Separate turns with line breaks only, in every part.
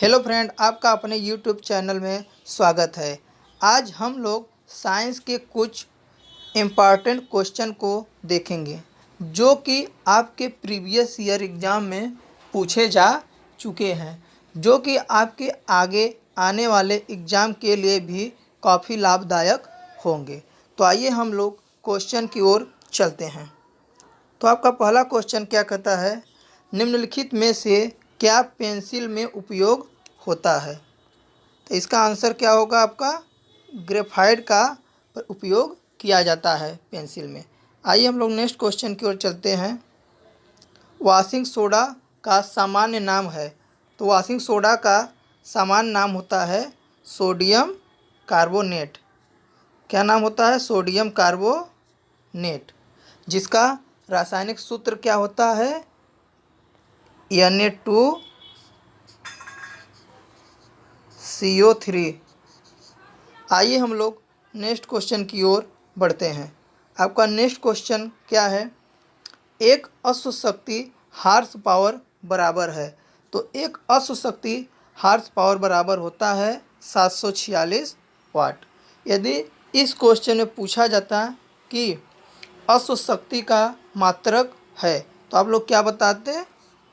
Hello friend, आपका अपने YouTube channel में स्वागत है। आज हम लोग साइंस के कुछ इम्पॉर्टेंट क्वेश्चन को देखेंगे जो कि आपके प्रीवियस ईयर एग्ज़ाम में पूछे जा चुके हैं, जो कि आपके आगे आने वाले एग्ज़ाम के लिए भी काफ़ी लाभदायक होंगे। तो आइए हम लोग क्वेश्चन की ओर चलते हैं। तो आपका पहला क्वेश्चन क्या कहता है, निम्नलिखित में से क्या पेंसिल में उपयोग होता है? तो इसका आंसर क्या होगा आपका, ग्रेफाइट का उपयोग किया जाता है पेंसिल में। आइए हम लोग नेक्स्ट क्वेश्चन की ओर चलते हैं। वॉशिंग सोडा का सामान्य नाम है। तो वॉशिंग सोडा का सामान्य नाम होता है सोडियम कार्बोनेट। क्या नाम होता है? सोडियम कार्बोनेट, जिसका रासायनिक सूत्र क्या होता है? Na2CO3। आइए हम लोग नेक्स्ट क्वेश्चन की ओर बढ़ते हैं। आपका नेक्स्ट क्वेश्चन क्या है, एक अश्व शक्ति हार्स पावर बराबर है। तो एक अश्व शक्ति हार्स पावर बराबर होता है 746 वाट। यदि इस क्वेश्चन में पूछा जाता कि अश्व शक्ति का मात्रक है तो आप लोग क्या बताते?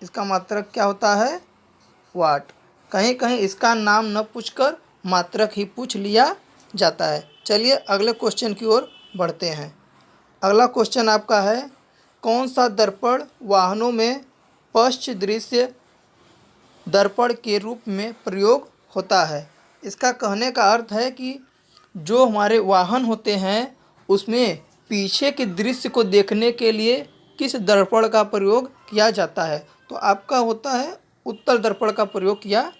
इसका मात्रक क्या होता है? वाट। कहीं कहीं इसका नाम न पूछकर मात्रक ही पूछ लिया जाता है। चलिए अगले क्वेश्चन की ओर बढ़ते हैं। अगला क्वेश्चन आपका है, कौन सा दर्पण वाहनों में पश्च दृश्य दर्पण के रूप में प्रयोग होता है? इसका कहने का अर्थ है कि जो हमारे वाहन होते हैं उसमें पीछे के दृश्य को देखने के लिए किस दर्पण का प्रयोग किया जाता है? तो आपका होता है उत्तल दर्पण का प्रयोग किया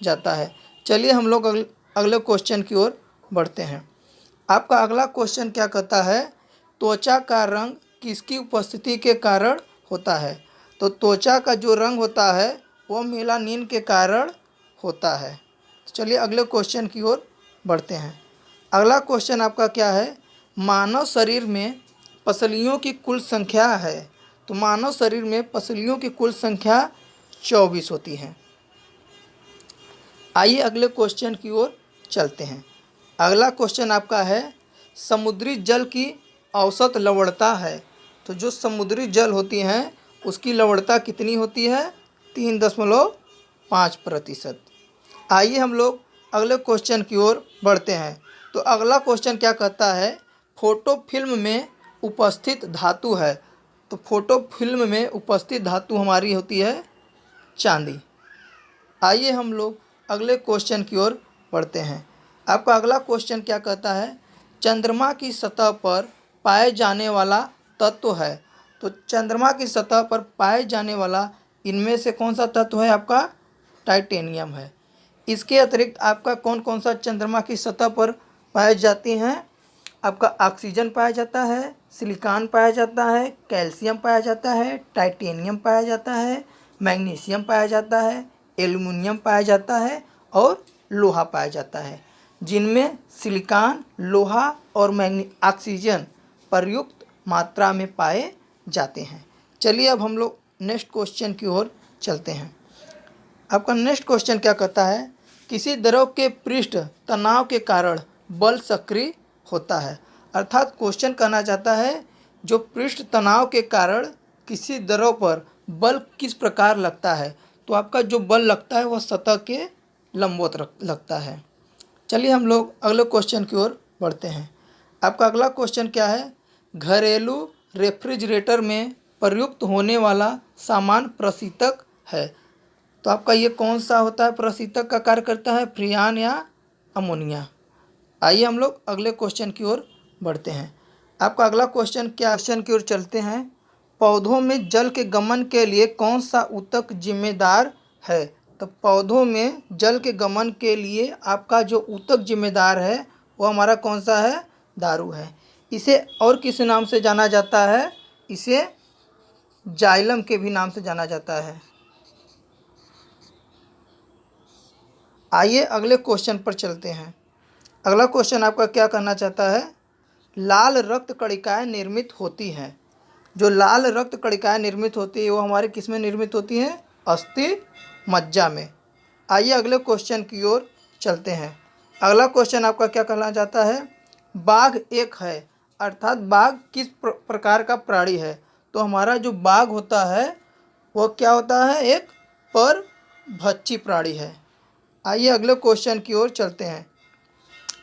जाता है। चलिए हम लोग अगले क्वेश्चन की ओर बढ़ते हैं। आपका अगला क्वेश्चन क्या कहता है, त्वचा का रंग किसकी उपस्थिति के कारण होता है? तो त्वचा का जो रंग होता है वो मेलानिन के कारण होता है। चलिए अगले क्वेश्चन की ओर बढ़ते हैं। अगला क्वेश्चन आपका क्या है, मानव शरीर में पसलियों की कुल संख्या है। तो मानव शरीर में पसलियों की कुल संख्या 24 होती है। आइए अगले क्वेश्चन की ओर चलते हैं। अगला क्वेश्चन आपका है, समुद्री जल की औसत लवणता है। तो जो समुद्री जल होती हैं उसकी लवणता कितनी होती है? 3.5%। आइए हम लोग अगले क्वेश्चन की ओर बढ़ते हैं। तो अगला क्वेश्चन क्या कहता है, फोटो फिल्म में उपस्थित धातु है। तो फोटो फिल्म में उपस्थित धातु हमारी होती है चांदी। आइए हम लोग अगले क्वेश्चन की ओर बढ़ते हैं। आपका अगला क्वेश्चन क्या कहता है, चंद्रमा की सतह पर पाए जाने वाला तत्व है। तो चंद्रमा की सतह पर पाए जाने वाला इनमें से कौन सा तत्व है? आपका टाइटेनियम है। इसके अतिरिक्त आपका कौन कौन सा चंद्रमा की सतह पर पाए जाती हैं? आपका ऑक्सीजन पाया जाता है, सिलिकॉन पाया जाता है, कैल्शियम पाया जाता है, टाइटेनियम पाया जाता है, मैग्नीशियम पाया जाता है, एल्युमिनियम पाया जाता है और लोहा पाया जाता है, जिनमें सिलिकॉन, लोहा और ऑक्सीजन प्रयुक्त मात्रा में पाए जाते हैं। चलिए अब हम लोग नेक्स्ट क्वेश्चन की ओर चलते हैं। आपका नेक्स्ट क्वेश्चन क्या कहता है, किसी द्रव के पृष्ठ तनाव के कारण बल सक्रिय होता है। अर्थात क्वेश्चन कहना चाहता है जो पृष्ठ तनाव के कारण किसी द्रव पर बल किस प्रकार लगता है। तो आपका जो बल लगता है वह सतह के लंबवत लगता है। चलिए हम लोग अगले क्वेश्चन की ओर बढ़ते हैं। आपका अगला क्वेश्चन क्या है, घरेलू रेफ्रिजरेटर में प्रयुक्त होने वाला सामान्य प्रशीतक है। तो आपका ये कौन सा होता है? प्रशीतक का कार्य करता है फ्रियान या अमोनिया। आइए हम लोग अगले क्वेश्चन की ओर बढ़ते हैं। आपका अगला क्वेश्चन क्वेश्चन की ओर चलते हैं, पौधों में जल के गमन के लिए कौन सा ऊतक जिम्मेदार है? तो पौधों में जल के गमन के लिए आपका जो ऊतक जिम्मेदार है वो हमारा कौन सा है? दारू है। इसे और किस नाम से जाना जाता है? इसे जाइलम के भी नाम से जाना जाता है। आइए अगले क्वेश्चन पर चलते हैं। अगला क्वेश्चन आपका क्या कहना चाहता है, लाल रक्त कणिकाएँ निर्मित होती हैं। जो लाल रक्त कणिकाएँ निर्मित होती है वो हमारे किस में निर्मित होती हैं? अस्थि मज्जा में। आइए अगले क्वेश्चन की ओर चलते हैं। अगला क्वेश्चन आपका क्या कहना चाहता है, बाघ एक है, अर्थात बाघ किस प्रकार का प्राणी है। तो हमारा जो बाघ होता है वो क्या होता है, एक परभक्षी प्राणी है। आइए अगले क्वेश्चन की ओर चलते हैं।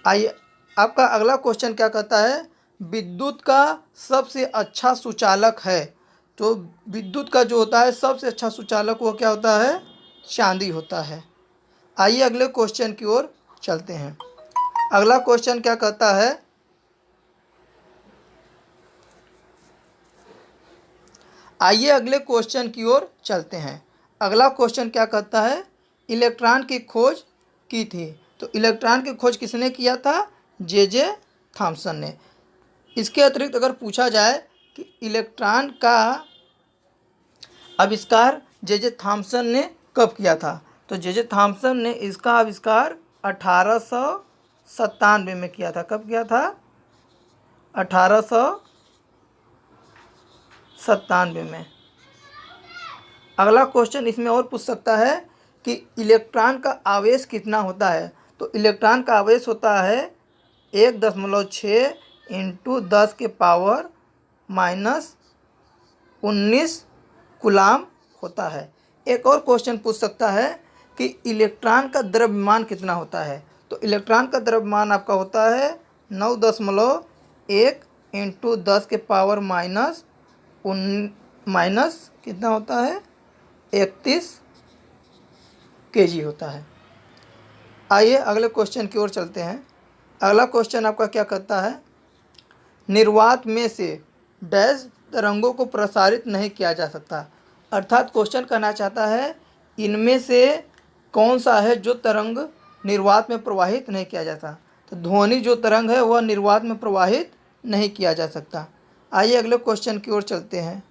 आइए आपका अगला क्वेश्चन क्या कहता है, विद्युत का सबसे अच्छा सुचालक है। तो विद्युत का जो होता है सबसे अच्छा सुचालक वो क्या होता है, चांदी होता है। आइए अगले क्वेश्चन की ओर चलते हैं। अगला क्वेश्चन क्या कहता है, आइए अगले क्वेश्चन की ओर चलते हैं। अगला क्वेश्चन क्या कहता है, इलेक्ट्रॉन की खोज की थी। तो इलेक्ट्रॉन की खोज किसने किया था, जे थॉमसन ने। इसके अतिरिक्त अगर पूछा जाए कि इलेक्ट्रॉन का आविष्कार जे थॉमसन ने कब किया था, तो जे थॉमसन ने इसका आविष्कार 1897 में किया था। कब किया था, 1897 में। अगला क्वेश्चन इसमें और पूछ सकता है कि इलेक्ट्रॉन का आवेश कितना होता है। तो इलेक्ट्रॉन का आवेश होता है 1.6 × 10 के पावर -19 कूलाम होता है। एक और क्वेश्चन पूछ सकता है कि इलेक्ट्रॉन का द्रव्यमान कितना होता है। तो इलेक्ट्रॉन का द्रव्यमान आपका होता है 9.1 × 10 के पावर माइनस कितना होता है, 31 kg होता है। आइए अगले क्वेश्चन की ओर चलते हैं। अगला क्वेश्चन आपका क्या कहता है, निर्वात में से डैश तरंगों को प्रसारित नहीं किया जा सकता। अर्थात क्वेश्चन कहना चाहता है इनमें से कौन सा है जो तरंग निर्वात में प्रवाहित नहीं किया जाता। तो ध्वनि जो तरंग है वह निर्वात में प्रवाहित नहीं किया जा सकता। आइए अगले क्वेश्चन की ओर चलते हैं।